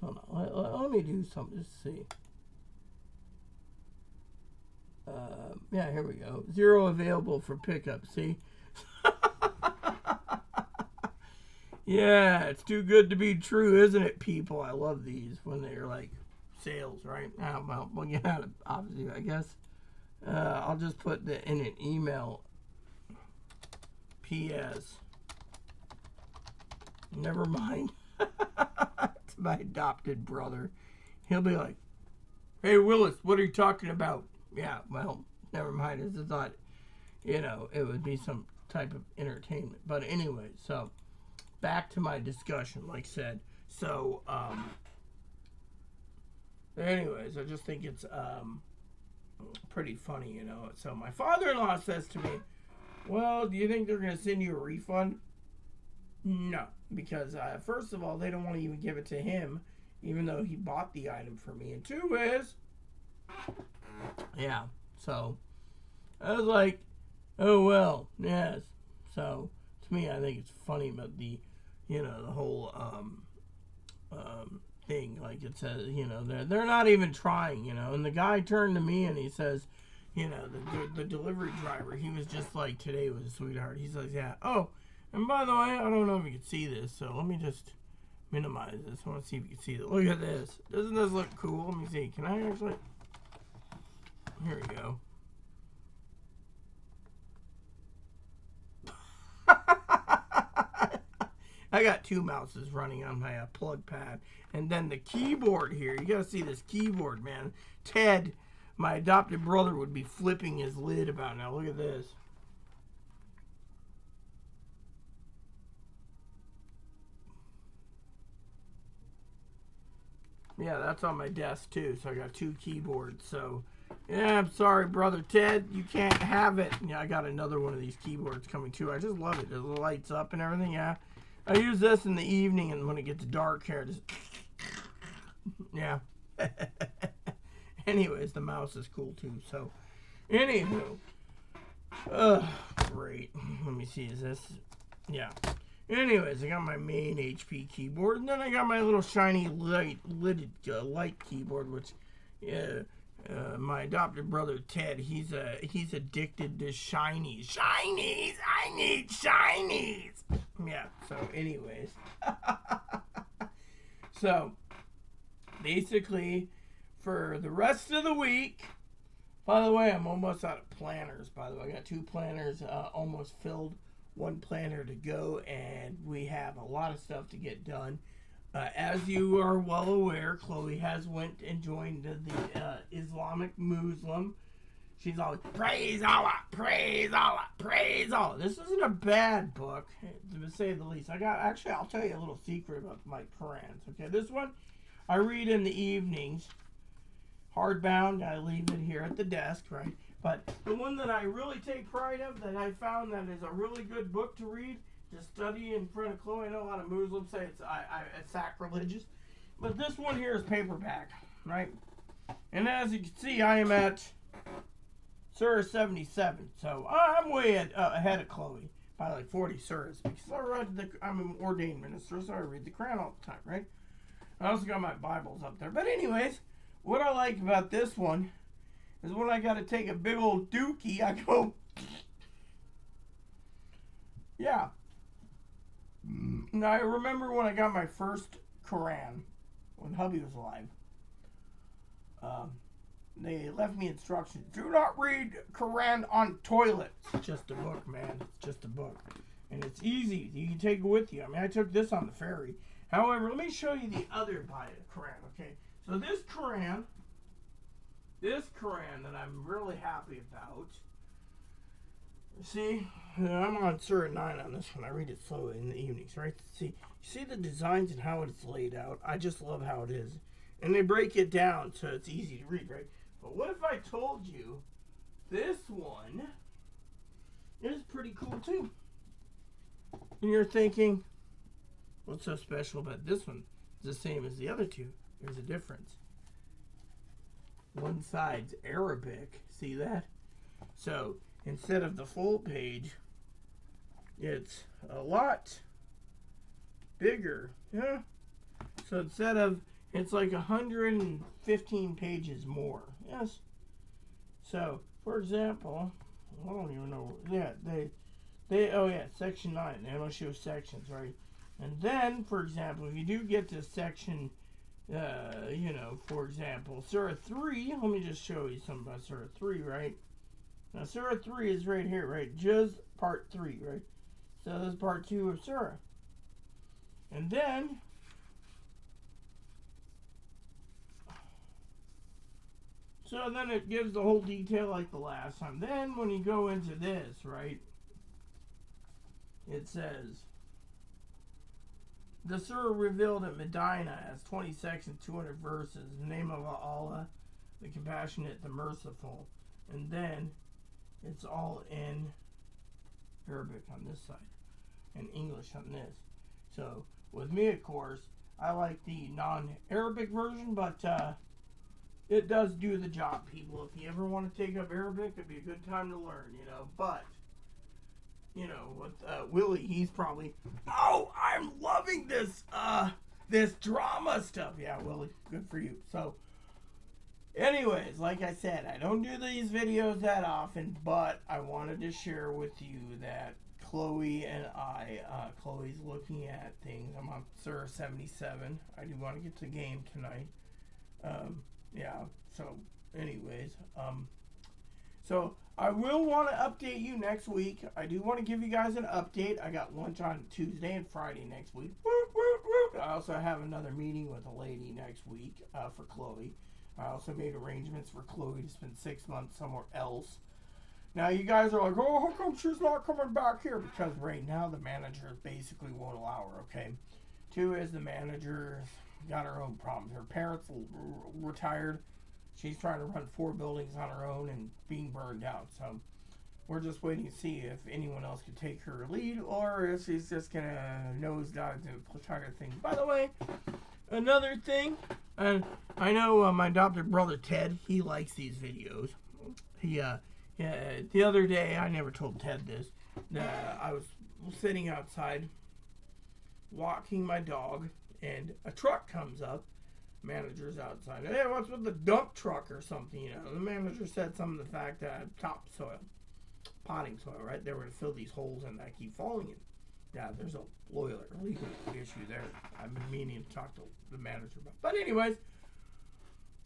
A: Hold on. Let me do something to see. Yeah, here we go. 0 available for pickup. See? Yeah, it's too good to be true, isn't it, people? I love these when they're like sales, right? Well, yeah, obviously, I guess. I'll just put in an email. P.S. Never mind. It's my adopted brother. He'll be like, hey, Willis, what are you talking about? Yeah, well, never mind. I just thought, it would be some type of entertainment. But anyway, so back to my discussion, like I said. So, anyways, I just think it's pretty funny, So my father-in-law says to me, well, do you think they're going to send you a refund? No, because first of all, they don't want to even give it to him, even though he bought the item for me. And 2 is, yeah, so I was like, oh, well, yes. So to me, I think it's funny about the, the whole thing. Like it says, they're not even trying, And the guy turned to me and he says, the delivery driver, he was just like, today was a sweetheart. He's like, yeah. Oh, and by the way, I don't know if you can see this, so let me just minimize this. I want to see if you can see it. Look at this. Doesn't this look cool? Let me see. Can I actually? Here we go. I got 2 mouses running on my plug pad. And then the keyboard here. You got to see this keyboard, man. Ted, my adopted brother, would be flipping his lid about now. Look at this. Yeah, that's on my desk too. So I got 2 keyboards. So, yeah, I'm sorry, brother Ted. You can't have it. Yeah, I got another one of these keyboards coming too. I just love it. It lights up and everything. Yeah. I use this in the evening and when it gets dark here, just... Yeah. Anyways, the mouse is cool too. So, anywho. Great. Let me see. Is this? Yeah. Anyways, I got my main HP keyboard, and then I got my little shiny light keyboard, which, my adopted brother Ted, he's addicted to shinies. Shinies! I need shinies! Yeah. So, anyways, so basically, for the rest of the week. By the way, I'm almost out of planners. By the way, I got 2 planners almost filled. 1 planner to go, and we have a lot of stuff to get done. As you are well aware, Chloe has went and joined the Islamic Muslim. She's always, praise Allah, praise Allah, praise Allah. This isn't a bad book, to say the least. I'll tell you a little secret about my Qurans. Okay, this one I read in the evenings. Hardbound, I leave it here at the desk, right? But the one that I really take pride of, that I found that is a really good book to read, to study in front of Chloe. I know a lot of Muslims say it's sacrilegious. But this one here is paperback, right? And as you can see, I am at Surah 77. So I'm way ahead of Chloe probably like 40 surahs, because I'm an ordained minister, so I read the Quran all the time, right? I also got my Bibles up there. But anyways, what I like about this one is when I got to take a big old dookie, I go, yeah. Now, I remember when I got my first Quran, when hubby was alive, they left me instructions. Do not read Quran on toilet. It's just a book, man. It's just a book. And it's easy. You can take it with you. I mean, I took this on the ferry. However, let me show you the other Quran, okay? So this Quran that I'm really happy about, see, I'm on Surah 9 on this one. I read it slowly in the evenings, right? See, you see the designs and how it's laid out? I just love how it is. And they break it down so it's easy to read, right? But what if I told you this one is pretty cool too? And you're thinking, what's so special about this one? It's the same as the other two. There's a difference. One side's Arabic. See that? So instead of the full page, it's a lot bigger. Yeah. So instead of, it's like 115 pages more. Yes. So, for example, I don't even know. Yeah, oh yeah, section 9. They don't show sections, right? And then, for example, if you do get to section, for example, Surah 3, let me just show you something about Surah 3, right? Now, Surah 3 is right here, right? Just part 3, right? So, this is part 2 of Surah. And then, so then it gives the whole detail like the last time. Then, when you go into this, right, it says, the surah revealed at Medina has 20 sections, 200 verses. The name of Allah, the Compassionate, the Merciful. And then it's all in Arabic on this side and English on this. So with me, of course, I like the non-Arabic version, but it does do the job, people. If you ever want to take up Arabic, it'd be a good time to learn, But with Willie, he's probably, oh, I'm loving this drama stuff. Yeah, Willie, good for you. So, anyways, like I said, I don't do these videos that often, but I wanted to share with you that Chloe and Chloe's looking at things. I'm on Surah 77. I do want to get to the game tonight. Yeah, so, anyways, so I will want to update you next week. I do want to give you guys an update. I got lunch on Tuesday and Friday next week. I also have another meeting with a lady next week for Chloe. I also made arrangements for Chloe to spend 6 months somewhere else. Now you guys are like, oh, how come she's not coming back here? Because right now the manager basically won't allow her, okay? 2 is the manager's got her own problems. Her parents retired. She's trying to run 4 buildings on her own and being burned out. So we're just waiting to see if anyone else can take her lead or if she's just going to nosedive and try to think. By the way, another thing, and I know my adopted brother Ted, he likes these videos. The other day, I never told Ted this, I was sitting outside walking my dog and a truck comes up. Manager's outside. Hey, what's with the dump truck or something? The manager said something to the fact that topsoil, potting soil, right? They were going to fill these holes in that keep falling in. Yeah, there's a legal issue there. I've been meaning to talk to the manager about. But anyways,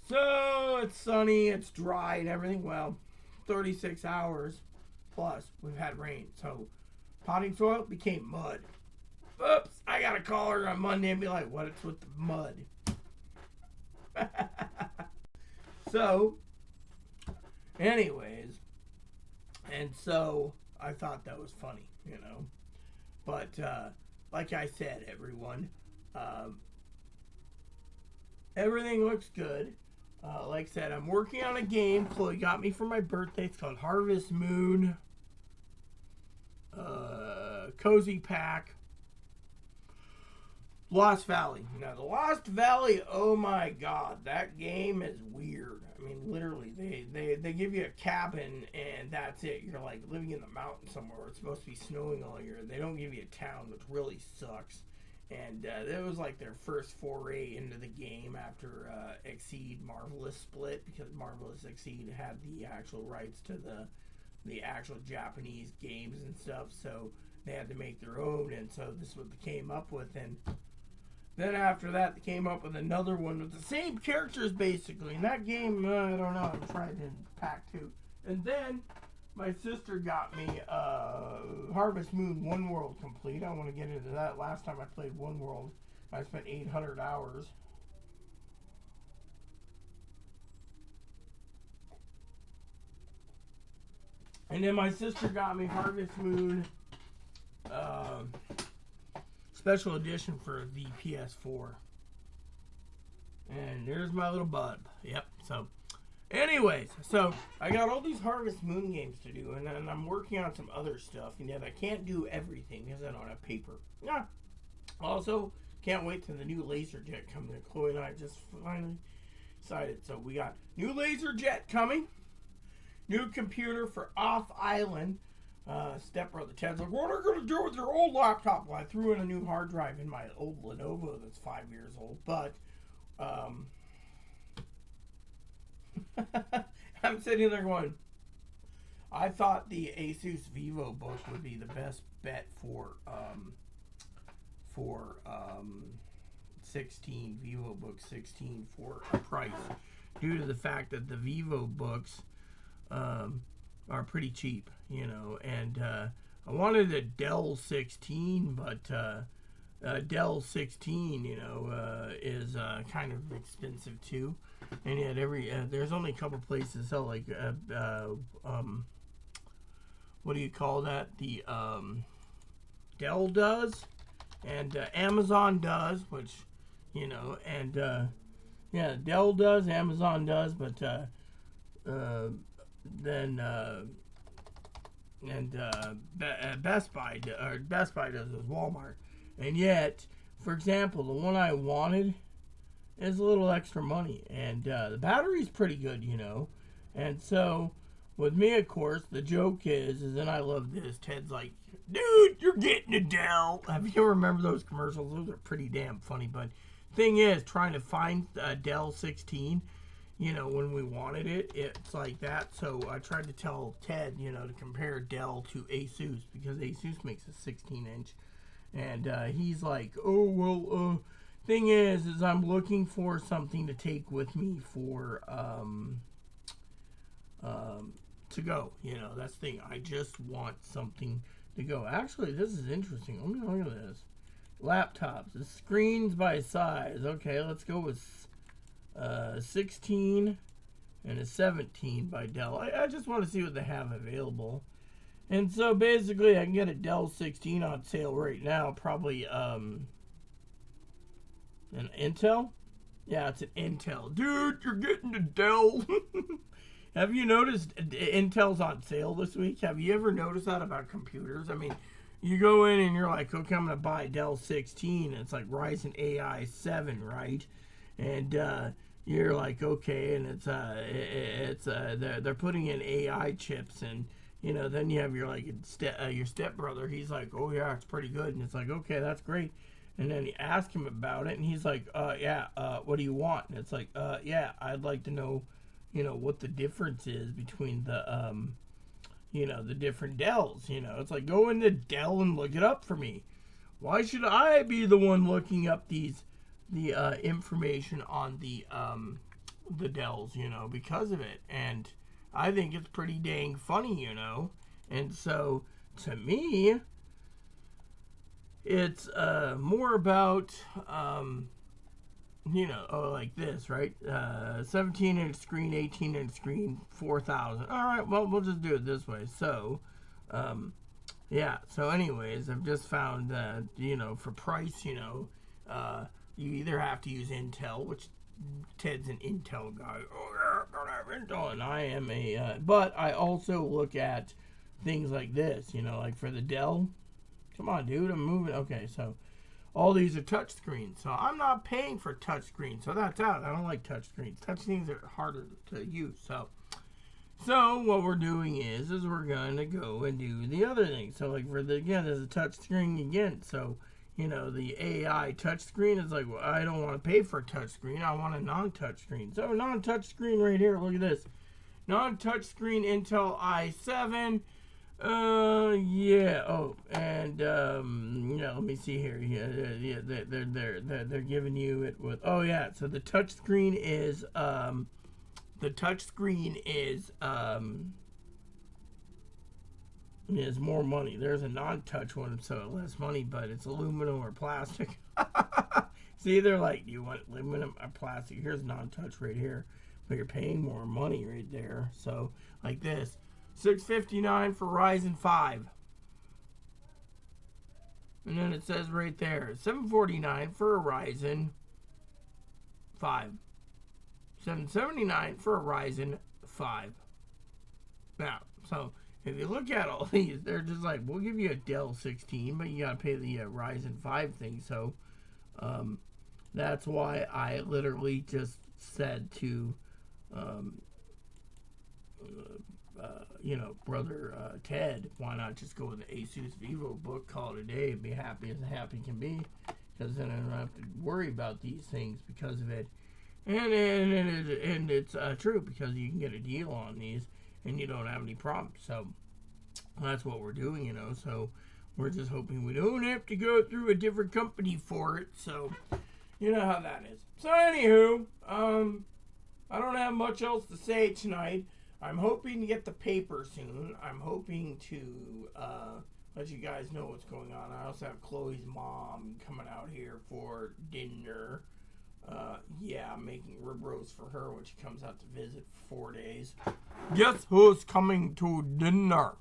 A: so it's sunny, it's dry and everything. Well, 36 hours plus we've had rain. So potting soil became mud. Oops, I got to call her on Monday and be like, what's with the mud? So, anyways, and so I thought that was funny, But, like I said, everyone, everything looks good. Like I said, I'm working on a game Chloe got me for my birthday. It's called Harvest Moon Cozy Pack. Lost Valley. Now, the Lost Valley, oh my god, that game is weird. I mean, literally, they give you a cabin and that's it. You're like living in the mountains somewhere. It's supposed to be snowing all year. They don't give you a town, which really sucks. And it was like their first foray into the game after Exceed Marvelous split, because Marvelous Exceed had the actual rights to the actual Japanese games and stuff. So they had to make their own, and so this is what they came up with. And then after that, they came up with another one with the same characters, basically. And that game, I don't know, I'm trying to pack two. And then my sister got me Harvest Moon One World Complete. I want to get into that. Last time I played One World, I spent 800 hours. And then my sister got me Harvest Moon Special Edition for the PS4. And there's my little bud. Yep, so anyways, so I got all these Harvest Moon games to do, and then I'm working on some other stuff, and yet I can't do everything because I don't have paper. Yeah. Also, can't wait till the new LaserJet comes in. Chloe and I just finally decided. So we got new LaserJet coming, new computer for Off Island. Stepbrother Ted's like, what are you going to do with your old laptop? Well, I threw in a new hard drive in my old Lenovo that's 5 years old, but I'm sitting there going, I thought the Asus VivoBook would be the best bet for 16 VivoBook 16 for a price, due to the fact that the VivoBooks are pretty cheap, you know. And I wanted a Dell 16, but Dell 16, you know, is kind of expensive too. And yet there's only a couple places that sell, like what do you call that? The Dell does, and Amazon does, which, you know, and yeah, Dell does, Amazon does, but then Best Buy does is Walmart. And yet, for example, the one I wanted is a little extra money, and the battery's pretty good, you know. And so with me, of course, the joke is and I love this, Ted's like, dude, you're getting a Dell. Have you ever remember those commercials? Those are pretty damn funny. But thing is, trying to find a Dell 16, you know, when we wanted it, it's like that. So I tried to tell Ted, you know, to compare Dell to Asus, because Asus makes a 16-inch. And he's like, oh, well, thing is I'm looking for something to take with me for, to go. You know, that's the thing. I just want something to go. Actually, this is interesting. Let me look at this. Laptops. The screens by size. Okay, let's go with 16 and a 17 by Dell. I just want to see what they have available. And so basically I can get a Dell 16 on sale right now. Probably an Intel? Yeah, it's an Intel. Dude, you're getting a Dell. Have you noticed Intel's on sale this week? Have you ever noticed that about computers? I mean, you go in and you're like, okay, I'm going to buy a Dell 16. And it's like Ryzen AI 7, right? And you're like, okay, and they're putting in AI chips, and you know, then you have your your stepbrother. He's like, oh yeah, it's pretty good, and it's like, okay, that's great. And then you ask him about it, and he's like, yeah, what do you want? And it's like, yeah, I'd like to know, you know, what the difference is between the you know, the different Dells. You know, it's like, go into Dell and look it up for me. Why should I be the one looking up the information on the Dells, you know, because of it? And I think it's pretty dang funny, you know. And so to me, it's more about you know, like this, right? 17-inch screen, 18-inch screen, 4,000. All right, well, we'll just do it this way. So yeah, so anyways, I've just found that, you know, for price, you know, you either have to use Intel, which Ted's an Intel guy. Oh yeah, gotta have Intel, and I am a. But I also look at things like this, you know, like for the Dell. Come on, dude, I'm moving. Okay, so all these are touch screens. So I'm not paying for touch screens. So that's out. I don't like touch screens. Touch screens are harder to use. So what we're doing is we're going to go and do the other thing. So like again, there's a touch screen again. So, you know, the AI touch screen is like, well, I don't want to pay for a touch screen. I want a non-touch screen. So non-touch screen right here. Look at this. Non-touch screen Intel i7. Yeah. Oh, and yeah. Let me see here. Yeah. They're giving you it with. Oh yeah. So the touch screen is more money. There's a non-touch one, so less money, but it's aluminum or plastic. See, they're like, do you want aluminum or plastic? Here's non-touch right here, but you're paying more money right there. So like this. $659 for Ryzen 5. And then it says right there, $749 for a Ryzen 5. $779 for a Ryzen 5. Now, so if you look at all these, they're just like, we'll give you a Dell 16, but you gotta pay the Ryzen 5 thing. So that's why I literally just said to you know, brother Ted, why not just go with the Asus VivoBook, call it a day, and be happy as happy can be, because then I don't have to worry about these things because of it. And it's true, because you can get a deal on these and you don't have any problems. So that's what we're doing, you know. So we're just hoping we don't have to go through a different company for it. So you know how that is. So anywho, I don't have much else to say tonight. I'm hoping to get the paper soon. I'm hoping to let you guys know what's going on. I also have Chloe's mom coming out here for dinner. Yeah, I'm making rib roast for her when she comes out to visit for 4 days. Guess who's coming to dinner?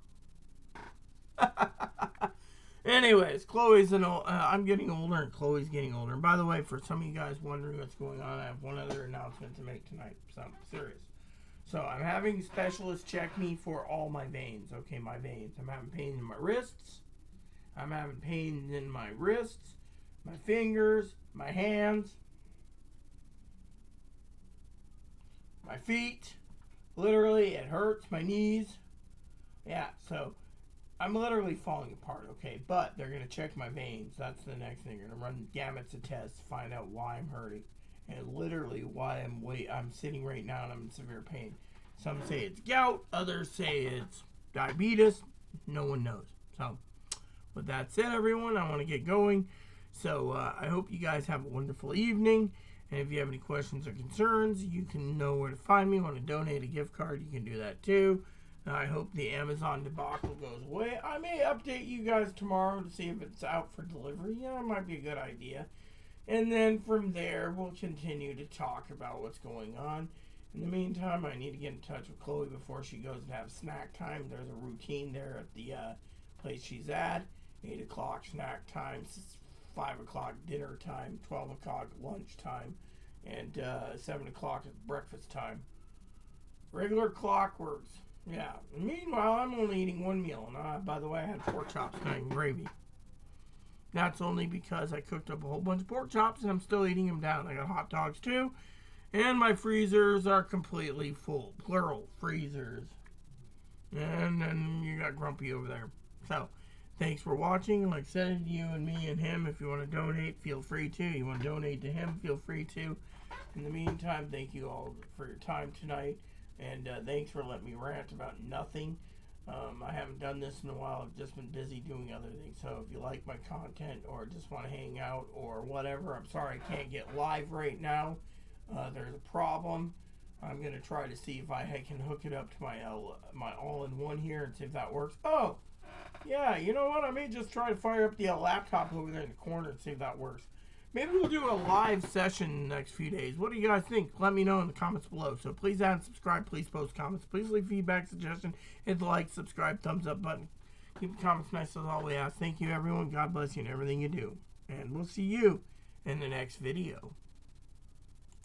A: Anyways, I'm getting older and Chloe's getting older. And by the way, for some of you guys wondering what's going on, I have one other announcement to make tonight. So I'm serious. So I'm having specialists check me for all my veins. Okay, my veins. I'm having pain in my wrists. I'm having pain in my wrists, my fingers, my hands, my feet. Literally, it hurts. My knees. Yeah, so I'm literally falling apart, okay? But they're going to check my veins. That's the next thing. They're going to run gamuts of tests to find out why I'm hurting. And literally why I'm sitting right now and I'm in severe pain. Some say it's gout, others say it's diabetes. No one knows. So, with that said, everyone, I want to get going. So, I hope you guys have a wonderful evening. And if you have any questions or concerns, you can know where to find me. Want to donate a gift card, you can do that too. I hope the Amazon debacle goes away. I may update you guys tomorrow to see if it's out for delivery. Yeah, it might be a good idea. And then from there, we'll continue to talk about what's going on. In the meantime, I need to get in touch with Chloe before she goes to have snack time. There's a routine there at the place she's at. 8 o'clock snack time, 5 o'clock dinner time, 12 o'clock lunch time, and 7 o'clock is breakfast time. Regular clock works. Yeah. Meanwhile, I'm only eating one meal. And by the way, I had pork chops tonight and gravy. That's only because I cooked up a whole bunch of pork chops and I'm still eating them down. I got hot dogs too. And my freezers are completely full. Plural freezers. And then you got Grumpy over there. So, thanks for watching. Like I said, you and me and him, if you want to donate, feel free to. You want to donate to him, feel free to. In the meantime, thank you all for your time tonight. And thanks for letting me rant about nothing. I haven't done this in a while. I've just been busy doing other things. So if you like my content or just want to hang out or whatever, I'm sorry I can't get live right now. There's a problem. I'm going to try to see if I can hook it up to my all-in-one here and see if that works. Oh, yeah, you know what? I may just try to fire up the laptop over there in the corner and see if that works. Maybe we'll do a live session in the next few days. What do you guys think? Let me know in the comments below. So please add and subscribe. Please post comments. Please leave feedback, suggestion. Hit the like, subscribe, thumbs up button. Keep the comments nice as all we ask. Thank you, everyone. God bless you in everything you do. And we'll see you in the next video.